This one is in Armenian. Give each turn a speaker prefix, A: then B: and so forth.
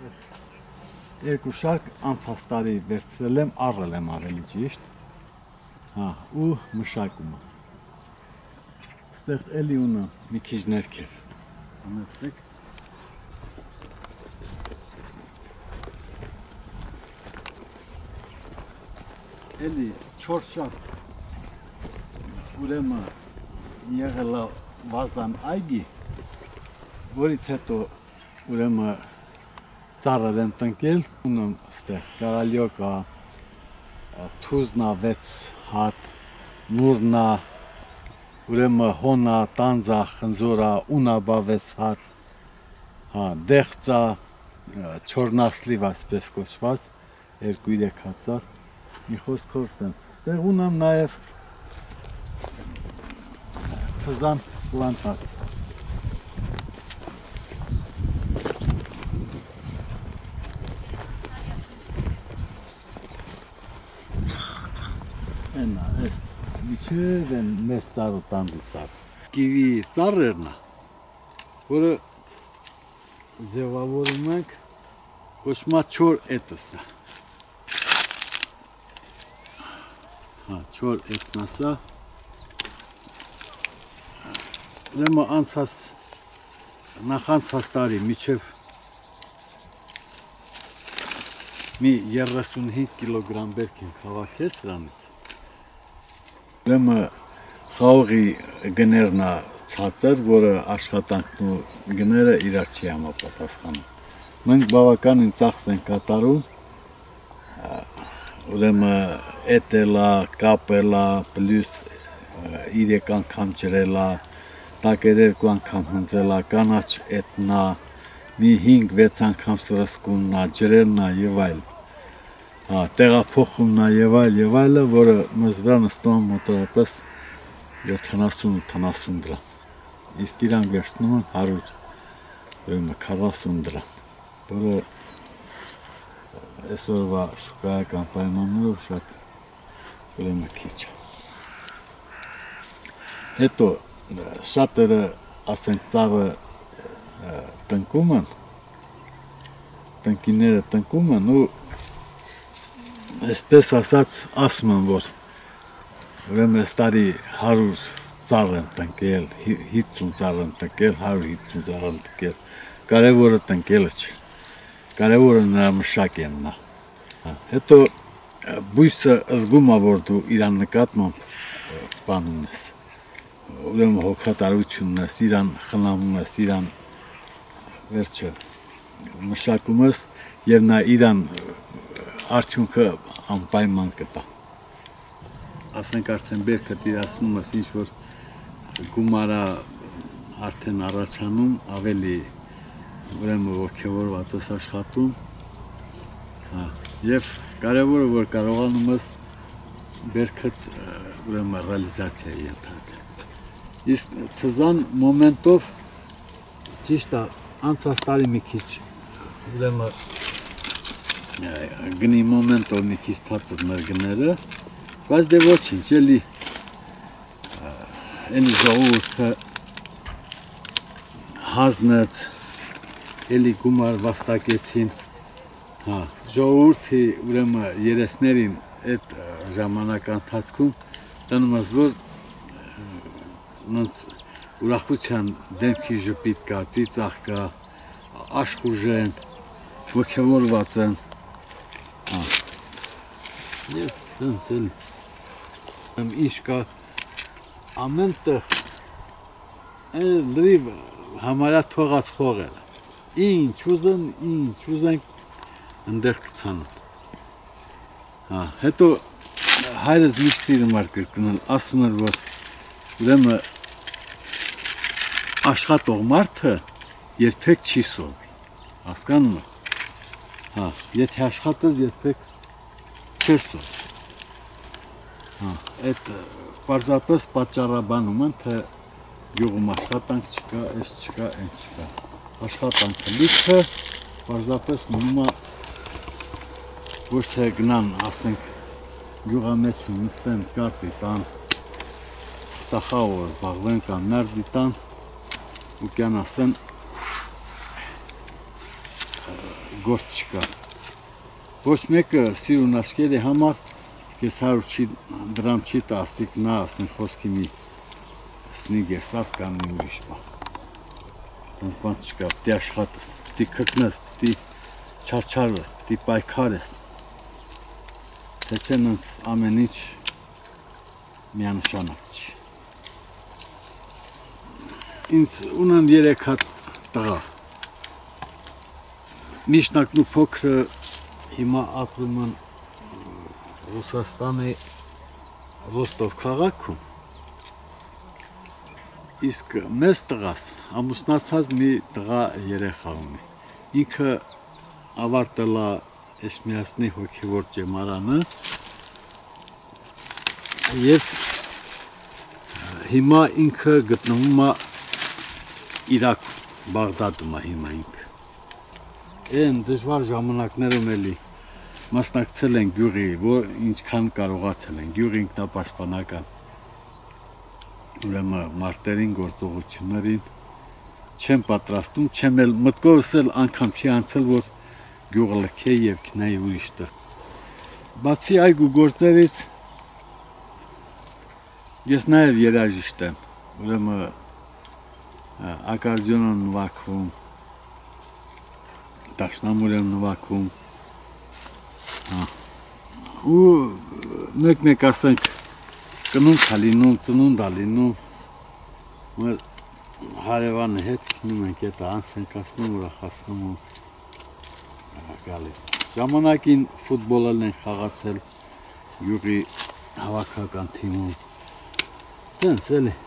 A: Երկու շարք անցած տարի վերցրել եմ, առել եմ ավելի ճիշտ։ Ու մշակումը։ Ստեղ էլի ունը մի քիչ ներքև։ Համեցեք։ Էլի 4 շարք ուրեմն եղել է վազան այգի, որից հետո ուրեմն ծառեր են տնկել, ունեմ ստեղ կարալյոկա, թուզնա 6 հատ, նուրնա, ուրեմն հոնա, տանձա, խնձորա, ունաբա 6 հատ, դեղծա, չորնասլիվ այսպես կոչված, 2-3 հատ ծառ, մի խոսքով տենց, ստեղ ունեմ նաև թզան պլանտացիա։ Միջև են մեծ ծառ ու տանդու ծառ։ Կիվի ծառերն է, որը ձևավորում ենք կոչմա չոր էտս է։ Չոր էտն ասա։ Ուրեմն անցած նախանցած տարի միջև մի 35 կիլոգրամ բերք ենք հավաքել սրանից։ Ուրեմն խաղողի գներն է ցածր, որը աշխատանքն ու գները իրար չի համապատասխանում։ Մենք բավականին ծախս ենք կատարում, ուրեմն էտելա, կապելա, պլյուս 3 անգամ ջրելա, տակեր 2 անգամ հնձելա, կանաչ էտնա, մի 5-6 անգամ սրսկուննա, ջրելնա եւ այլ։ Տեղափոխումն է եւ այլը, որը մեզ վրա նստում է մոտավորապես 70-80 դրամ։ Իսկ իրան վերցնում են 140 դրամ, որը այսօրվա շուկայական պայմաններով շատ ուրեմն քիչ է։ Հետո շատերը ասենք ծառը տնկում են, տնկիները տնկում են ու այսպես ասած ասում են, որ ուրեմն այս տարի 100 ծառ են տնկել, 50 ծառ են տնկել, 150 ծառ են տնկել, կարևորը տնկելը չի, կարևորը նրա մշակելն է։ Հետո բույսը զգում է, որ դու իրան նկատմամբ բանում ես, ուրեմն հոգատարությունն ես, իրան խնամում ես, իրան վերջը մշակում ես և նա իրան արդյունքը անպայման կտա։ Ասենք արդեն բերքը տիրացնում ես ինչ-որ գումարա արդեն առաջանում, ավելի ուրեմն ոգևորված ես աշխատում, և կարևորը, որ կարողանում ես բերքդ ուրեմն ռեալիզացիայի ենթարկել։ Իսկ թզան մոմենտով ճիշտ է, անցած տարի մի քիչ ուրեմն գնի մոմենտով մի քիչ ցածր մեր գները, բայց դե ոչինչ, էլի ժողովուրդը հանձնեց, էլի գումար վաստակեցին, ժողովուրդի ուրեմն երեսներին այդ ժամանակ ընթացքում տնում ես, որ ուրախության դեմքի ժպիտ կա, ծիծաղ կա, աշխուժ են, ոգևորված են։ Եվ տենց էլ ինչ կա ամեն տեղ լրիվ համարյա թողած խողել է։ Ինչ ուզեն ընդեղ կցանեն։ Հետո հայրս միշտ սիրում էր կրկնել, ասում էր, որ ուրեմն աշխատող մարդը երբեք չի սովի, հասկանում եք։ Եթե աշխատես, երբեք չեր սովի։ Այդ պարզապես պատճառաբանում են, թե գյուղում աշխատանք չկա, այս չկա, այն չկա։ Աշխատանքը լիքը պարզապես մնում է, ոչ թե գնան, ասենք, գյուղամեջում նստեն, կարտի տան, տախավոր զբաղվեն կամ նարդի տան ու կյան ասեն գործ չկա։ Ոչ մեկը սիրուն աշկերի համար ես 100 դրամ չի տասիկ նա ասեն խոսքի մի սնի գերսած կամ մի ուրիշ բան։ Տենց բան չկա, պիտի աշխատես, պիտի քրտնես, պիտի չարչարվես, պիտի պայքարես։ Թե չէ նենց ամեն ինչ միանշանակ չի։ Ինձ ունեմ 3 հատ տղա։ Միշնակն ու փոքրը հիմա ապրում են Ռուսաստանի Ռոստով քաղաքում։ Իսկ մեծ տղաս ամուսնացած մի տղա երեխա ունի։ Ինքը ավարտել է Էսմիածնի հոգևոր ճեմարանը եւ հիմա ինքը գտնվում է Իրաքում, Բաղդադում է հիմա ինքը։ Այն դժվար ժամանակներում էլի մասնակցել են գյուղի, որ ինչքան կարողացել են, գյուղի ինքնապաշտպանական ուրեմն մարտերին գործողություններին չեմ պատրաստում, չեմ էլ մտքովս էլ անգամ չի անցել, որ գյուղը լքեի եւ քնայի ուրիշ տեղ։ Բացի այգու գործերից ես նաեւ երաժիշտ եմ, ուրեմն ակարդեոն եմ նվագում, դաշնամուր եմ նվագում, ու մեկ ասենք կնունդ է լինում, ծնունդ է լինում, մեր հարևանը հետ քնում ենք, էտ անց ենք ասնում, ուրախացնում ու գալի։ Ժամանակին ֆուտբոլ են խաղացել յուղի հավաքական թիմում, տենց էլի։